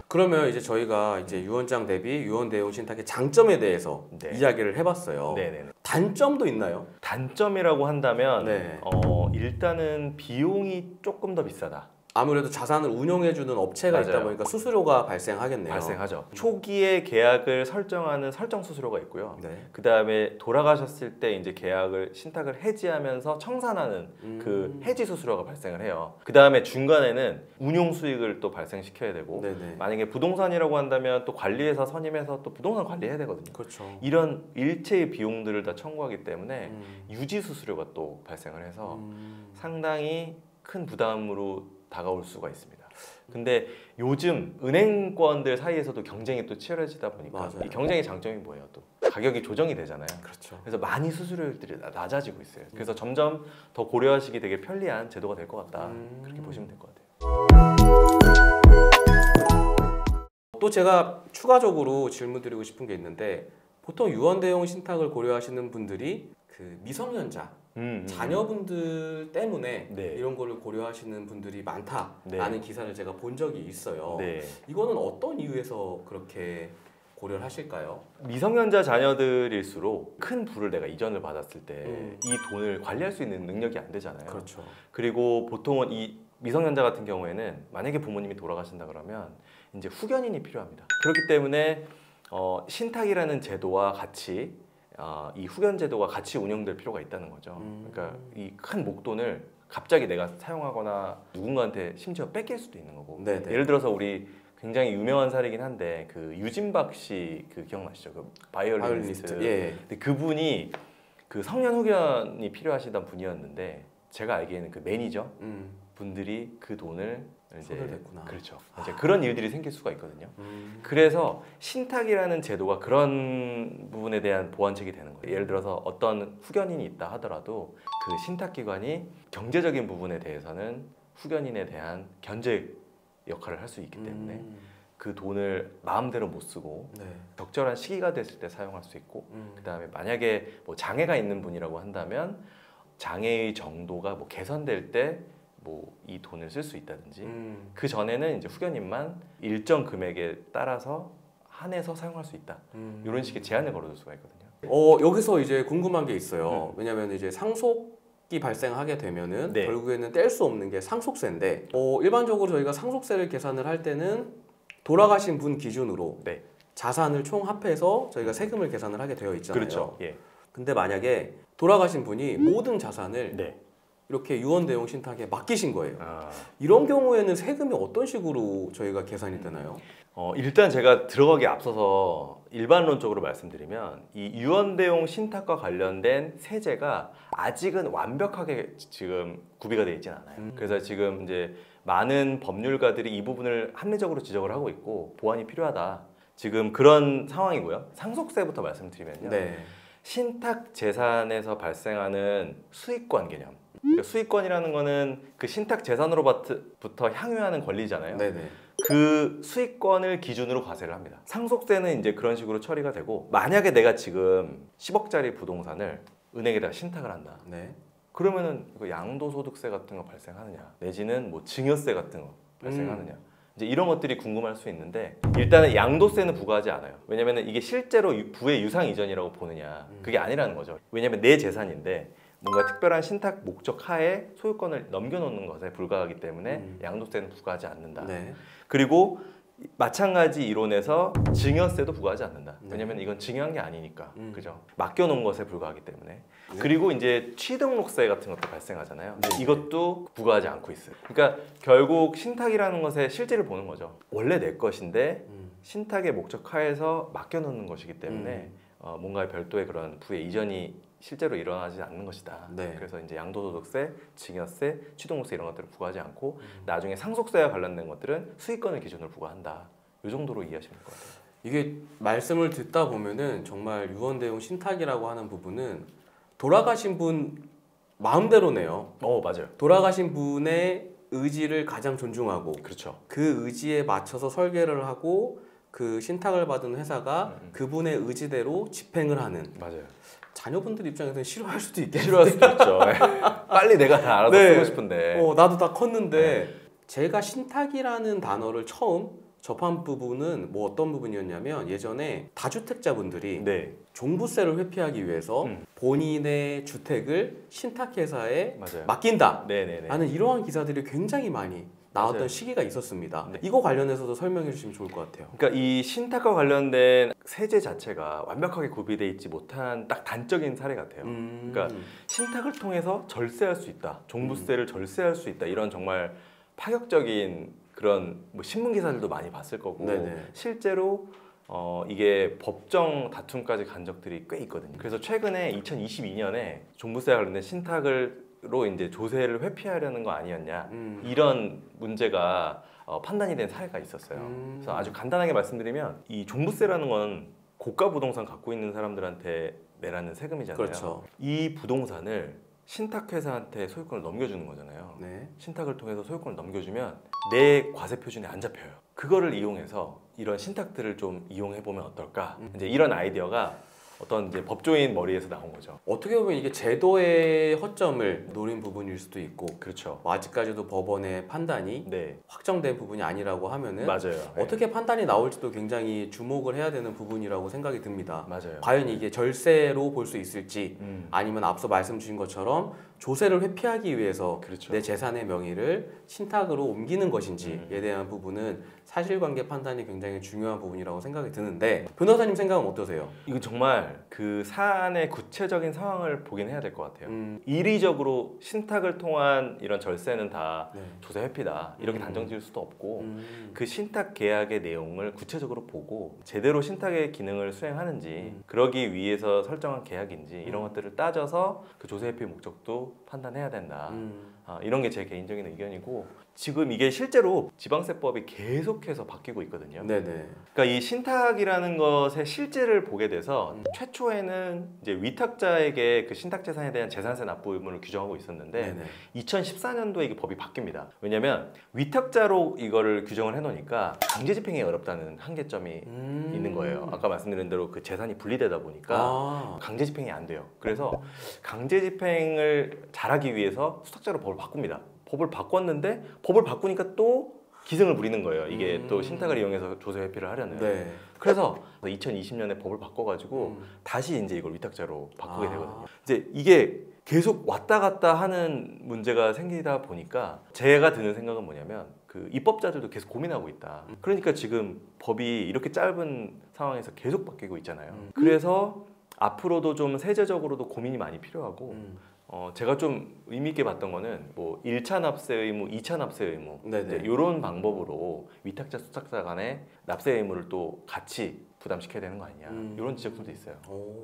그러면 이제 저희가 이제 유언장 대비 유언 대용 신탁의 장점에 대해서 네. 이야기를 해봤어요. 네네네. 단점도 있나요? 단점이라고 한다면 네. 일단은 비용이 조금 더 비싸다. 아무래도 자산을 운용해주는 업체가 맞아요. 있다 보니까 수수료가 발생하겠네요. 발생하죠. 초기에 계약을 설정하는 설정 수수료가 있고요. 네. 그 다음에 돌아가셨을 때 이제 계약을 신탁을 해지하면서 청산하는 그 해지 수수료가 발생을 해요. 그 다음에 중간에는 운용 수익을 또 발생시켜야 되고, 네네. 만약에 부동산이라고 한다면 또 관리회사 선임해서 또 부동산 관리해야 되거든요. 그렇죠. 이런 일체의 비용들을 다 청구하기 때문에 유지 수수료가 또 발생을 해서 상당히 큰 부담으로 다가올 수가 있습니다. 근데 요즘 은행권들 사이에서도 경쟁이 또 치열해지다 보니까 맞아요. 이 경쟁의 장점이 뭐예요? 또 가격이 조정이 되잖아요. 그렇죠. 그래서 많이 수수료율들이 낮아지고 있어요. 그래서 점점 더 고려하시기 되게 편리한 제도가 될 것 같다. 그렇게 보시면 될 것 같아요. 또 제가 추가적으로 질문드리고 싶은 게 있는데, 보통 유언 대용 신탁을 고려하시는 분들이 그 미성년자 자녀분들 때문에 네. 이런 거를 고려하시는 분들이 많다라는 네. 기사를 제가 본 적이 있어요. 네. 이거는 어떤 이유에서 그렇게 고려를 하실까요? 미성년자 자녀들일수록 큰 부를 내가 이전을 받았을 때 이 돈을 관리할 수 있는 능력이 안 되잖아요. 그렇죠. 그리고 보통은 이 미성년자 같은 경우에는 만약에 부모님이 돌아가신다 그러면 이제 후견인이 필요합니다. 그렇기 때문에 신탁이라는 제도와 같이 이 후견 제도가 같이 운영될 필요가 있다는 거죠. 그러니까 이 큰 목돈을 갑자기 내가 사용하거나 누군가한테 심지어 뺏길 수도 있는 거고. 네네. 예를 들어서 우리 굉장히 유명한 사례긴 한데 그 유진박 씨 그 기억나시죠? 그 바이올리니스트. 예. 근데 그분이 그 성년 후견이 필요하시던 분이었는데 제가 알기에는 그 매니저 분들이 그 돈을 이제 손을 댔구나. 그렇죠. 이제 그런 일들이 생길 수가 있거든요. 그래서 신탁이라는 제도가 그런 부분에 대한 보완책이 되는 거예요. 예를 들어서 어떤 후견인이 있다 하더라도 그 신탁기관이 경제적인 부분에 대해서는 후견인에 대한 견제 역할을 할 수 있기 때문에 그 돈을 마음대로 못 쓰고 네. 적절한 시기가 됐을 때 사용할 수 있고 그 다음에 만약에 뭐 장애가 있는 분이라고 한다면 장애의 정도가 뭐 개선될 때 뭐 이 돈을 쓸 수 있다든지 그 전에는 이제 후견인만 일정 금액에 따라서 한해서 사용할 수 있다 이런 식의 제한을 걸어둘 수가 있거든요. 여기서 이제 궁금한 게 있어요. 왜냐면 이제 상속이 발생하게 되면은 네. 결국에는 뗄 수 없는 게 상속세인데, 일반적으로 저희가 상속세를 계산을 할 때는 돌아가신 분 기준으로 네. 자산을 총 합해서 저희가 세금을 계산을 하게 되어 있잖아요. 그렇죠. 예. 근데 만약에 돌아가신 분이 모든 자산을 네. 이렇게 유언 대용 신탁에 맡기신 거예요. 아. 이런 경우에는 세금이 어떤 식으로 저희가 계산이 되나요? 일단 제가 들어가기 앞서서 일반론적으로 말씀드리면 이 유언대용 신탁과 관련된 세제가 아직은 완벽하게 지금 구비가 되어 있지는 않아요. 그래서 지금 이제 많은 법률가들이 이 부분을 합리적으로 지적을 하고 있고 보완이 필요하다. 지금 그런 상황이고요. 상속세부터 말씀드리면요. 네. 신탁 재산에서 발생하는 수익권 개념. 그러니까 수익권이라는 거는 그 신탁 재산으로부터 향유하는 권리잖아요. 네네. 그 수익권을 기준으로 과세를 합니다. 상속세는 이제 그런 식으로 처리가 되고, 만약에 내가 지금 10억짜리 부동산을 은행에다가 신탁을 한다. 네. 그러면은 이거 양도소득세 같은 거 발생하느냐, 내지는 뭐 증여세 같은 거 발생하느냐, 이제 이런 것들이 궁금할 수 있는데, 일단은 양도세는 부과하지 않아요. 왜냐면은 이게 실제로 부의 유상 이전이라고 보느냐, 그게 아니라는 거죠. 왜냐면 내 재산인데 뭔가 특별한 신탁 목적 하에 소유권을 넘겨놓는 것에 불과하기 때문에 양도세는 부과하지 않는다. 네. 그리고 마찬가지 이론에서 증여세도 부과하지 않는다. 네. 왜냐면 이건 증여한 게 아니니까. 그죠? 맡겨놓은 것에 불과하기 때문에. 그리고 이제 취등록세 같은 것도 발생하잖아요. 네. 이것도 부과하지 않고 있어요. 그러니까 결국 신탁이라는 것의 실질을 보는 거죠. 원래 내 것인데 신탁의 목적 하에서 맡겨놓는 것이기 때문에 뭔가 별도의 그런 부의 이전이 실제로 일어나지 않는 것이다. 네. 그래서 이제 양도소득세, 증여세, 취등록세 이런 것들을 부과하지 않고 나중에 상속세와 관련된 것들은 수익권을 기준으로 부과한다. 이 정도로 이해하시면 될 것 같아요. 이게 말씀을 듣다 보면은 정말 유언 대용 신탁이라고 하는 부분은 돌아가신 분 마음대로네요. 맞아요. 돌아가신 분의 의지를 가장 존중하고, 그렇죠. 그 의지에 맞춰서 설계를 하고 그 신탁을 받은 회사가 그분의 의지대로 집행을 하는. 맞아요. 자녀분들 입장에서는 싫어할 수도 있겠네요. 싫어할 수도 있죠. 빨리 내가 다 알아서 네. 쓰고 싶은데. 나도 다 컸는데 제가 신탁이라는 단어를 처음 접한 부분은 뭐 어떤 부분이었냐면 예전에 다주택자분들이 네. 종부세를 회피하기 위해서 본인의 주택을 신탁회사에 맞아요. 맡긴다 네네네. 라는 이러한 기사들이 굉장히 많이 나왔던 맞아요. 시기가 있었습니다. 네. 이거 관련해서도 설명해 주시면 좋을 것 같아요. 그러니까 이 신탁과 관련된 세제 자체가 완벽하게 구비되어 있지 못한 딱 단적인 사례 같아요. 그러니까 신탁을 통해서 절세할 수 있다, 종부세를 절세할 수 있다, 이런 정말 파격적인 그런 뭐 신문 기사들도 많이 봤을 거고 네네. 실제로 이게 법정 다툼까지 간 적들이 꽤 있거든요. 그래서 최근에 2022년에 종부세와 관련된 신탁으로 이제 조세를 회피하려는 거 아니었냐, 이런 문제가 판단이 된 사례가 있었어요. 그래서 아주 간단하게 말씀드리면 이 종부세라는 건 고가 부동산 갖고 있는 사람들한테 내라는 세금이잖아요. 그렇죠. 이 부동산을 신탁회사한테 소유권을 넘겨주는 거잖아요. 네. 신탁을 통해서 소유권을 넘겨주면 내 과세 표준에 안 잡혀요. 그거를 이용해서 이런 신탁들을 좀 이용해 보면 어떨까? 이제 이런 아이디어가 어떤 이제 법조인 머리에서 나온 거죠. 어떻게 보면 이게 제도의 허점을 노린 부분일 수도 있고, 그렇죠. 뭐 아직까지도 법원의 판단이 네, 확정된 부분이 아니라고 하면은 맞아요. 어떻게 판단이 나올지도 굉장히 주목을 해야 되는 부분이라고 생각이 듭니다. 맞아요. 과연 이게 절세로 볼 수 있을지, 아니면 앞서 말씀 주신 것처럼 조세를 회피하기 위해서 그렇죠. 내 재산의 명의를 신탁으로 옮기는 것인지에 대한 부분은 사실관계 판단이 굉장히 중요한 부분이라고 생각이 드는데, 변호사님 생각은 어떠세요? 이건 정말 그 사안의 구체적인 상황을 보긴 해야 될 것 같아요. 이리적으로 신탁을 통한 이런 절세는 다 네. 조세 회피다 이렇게 단정 지을 수도 없고 그 신탁 계약의 내용을 구체적으로 보고 제대로 신탁의 기능을 수행하는지 그러기 위해서 설정한 계약인지 이런 것들을 따져서 그 조세 회피 목적도 판단해야 된다. 이런 게 제 개인적인 의견이고, 지금 이게 실제로 지방세법이 계속해서 바뀌고 있거든요. 네네. 그러니까 이 신탁이라는 것의 실질을 보게 돼서 최초에는 이제 위탁자에게 그 신탁 재산에 대한 재산세 납부 의무를 규정하고 있었는데 네네. 2014년도에 이게 법이 바뀝니다. 왜냐하면 위탁자로 이거를 규정을 해놓으니까 강제 집행이 어렵다는 한계점이 있는 거예요. 아까 말씀드린 대로 그 재산이 분리되다 보니까 강제 집행이 안 돼요. 그래서 강제 집행을 잘하기 위해서 수탁자로 법을 바꿉니다. 법을 바꿨는데 법을 바꾸니까 또 기승을 부리는 거예요. 이게 또 신탁을 이용해서 조세 회피를 하려는. 네. 그래서 2020년에 법을 바꿔가지고 다시 이제 이걸 위탁자로 바꾸게 되거든요. 이제 이게 계속 왔다 갔다 하는 문제가 생기다 보니까 제가 드는 생각은 뭐냐면 그 입법자들도 계속 고민하고 있다. 그러니까 지금 법이 이렇게 짧은 상황에서 계속 바뀌고 있잖아요. 그래서 앞으로도 좀 세제적으로도 고민이 많이 필요하고 제가 좀 의미 있게 봤던 거는 뭐 1차 납세 의무, 2차 납세 의무 이런 방법으로 위탁자, 수탁자 간의 납세 의무를 또 같이 부담시켜야 되는 거 아니냐 이런 지적들도 있어요.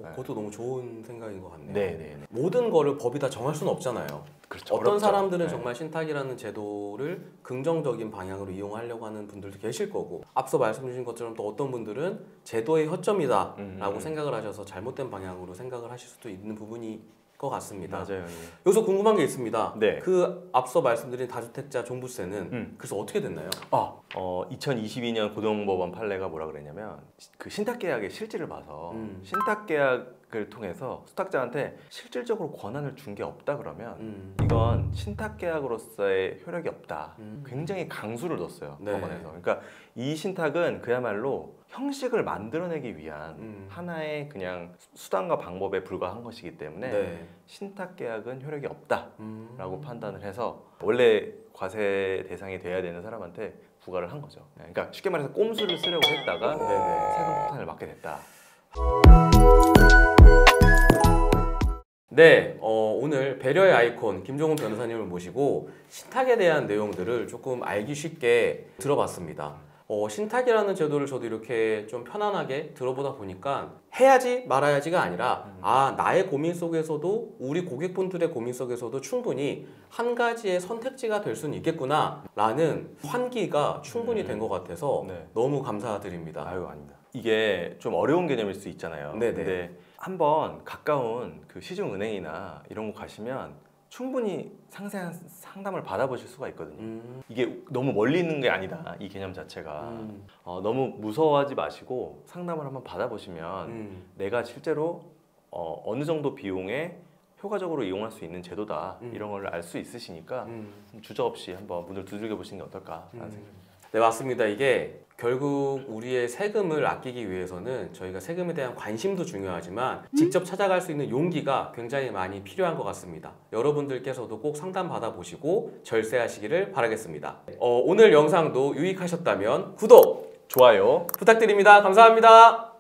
네. 그것도 너무 좋은 생각인 것 같네요. 네네. 모든 거를 법이 다 정할 수는 없잖아요. 그렇죠. 어떤 어렵죠. 사람들은 네. 정말 신탁이라는 제도를 긍정적인 방향으로 이용하려고 하는 분들도 계실 거고, 앞서 말씀 주신 것처럼 또 어떤 분들은 제도의 허점이다라고 생각을 하셔서 잘못된 방향으로 생각을 하실 수도 있는 부분이 것 같습니다. 맞아요. 예. 여기서 궁금한 게 있습니다. 네. 그 앞서 말씀드린 다주택자 종부세는 그래서 어떻게 됐나요? 2022년 고등법원 판례가 뭐라 그랬냐면 그 신탁계약의 실질을 봐서 신탁계약을 통해서 수탁자한테 실질적으로 권한을 준 게 없다 그러면 이건 신탁계약으로서의 효력이 없다. 굉장히 강수를 뒀어요. 네. 법원에서. 그러니까 이 신탁은 그야말로 형식을 만들어내기 위한 하나의 그냥 수단과 방법에 불과한 것이기 때문에 네. 신탁계약은 효력이 없다라고 판단을 해서 원래 과세 대상이 돼야 되는 사람한테 부과를 한 거죠. 그러니까 쉽게 말해서 꼼수를 쓰려고 했다가 세금 폭탄을 맞게 됐다. 네, 오늘 배려의 아이콘 김종훈 변호사님을 모시고 신탁에 대한 내용들을 조금 알기 쉽게 들어봤습니다. 신탁이라는 제도를 저도 이렇게 좀 편안하게 들어보다 보니까 해야지 말아야지가 아니라 나의 고민 속에서도 우리 고객분들의 고민 속에서도 충분히 한 가지의 선택지가 될 수는 있겠구나 라는 환기가 충분히 된 것 같아서 네. 너무 감사드립니다. 아유, 아닙니다. 이게 좀 어려운 개념일 수 있잖아요. 네네. 근데 한번 가까운 그 시중은행이나 이런 곳 가시면 충분히 상세한 상담을 받아보실 수가 있거든요. 이게 너무 멀리 있는 게 아니다, 이 개념 자체가. 너무 무서워하지 마시고 상담을 한번 받아보시면 내가 실제로 어느 정도 비용에 효과적으로 이용할 수 있는 제도다 이런 걸 알 수 있으시니까 주저없이 한번 문을 두들겨 보시는 게 어떨까라는 생각입니다. 네, 맞습니다. 이게 결국 우리의 세금을 아끼기 위해서는 저희가 세금에 대한 관심도 중요하지만 직접 찾아갈 수 있는 용기가 굉장히 많이 필요한 것 같습니다. 여러분들께서도 꼭 상담 받아보시고 절세하시기를 바라겠습니다. 오늘 영상도 유익하셨다면 구독, 좋아요. 부탁드립니다. 감사합니다.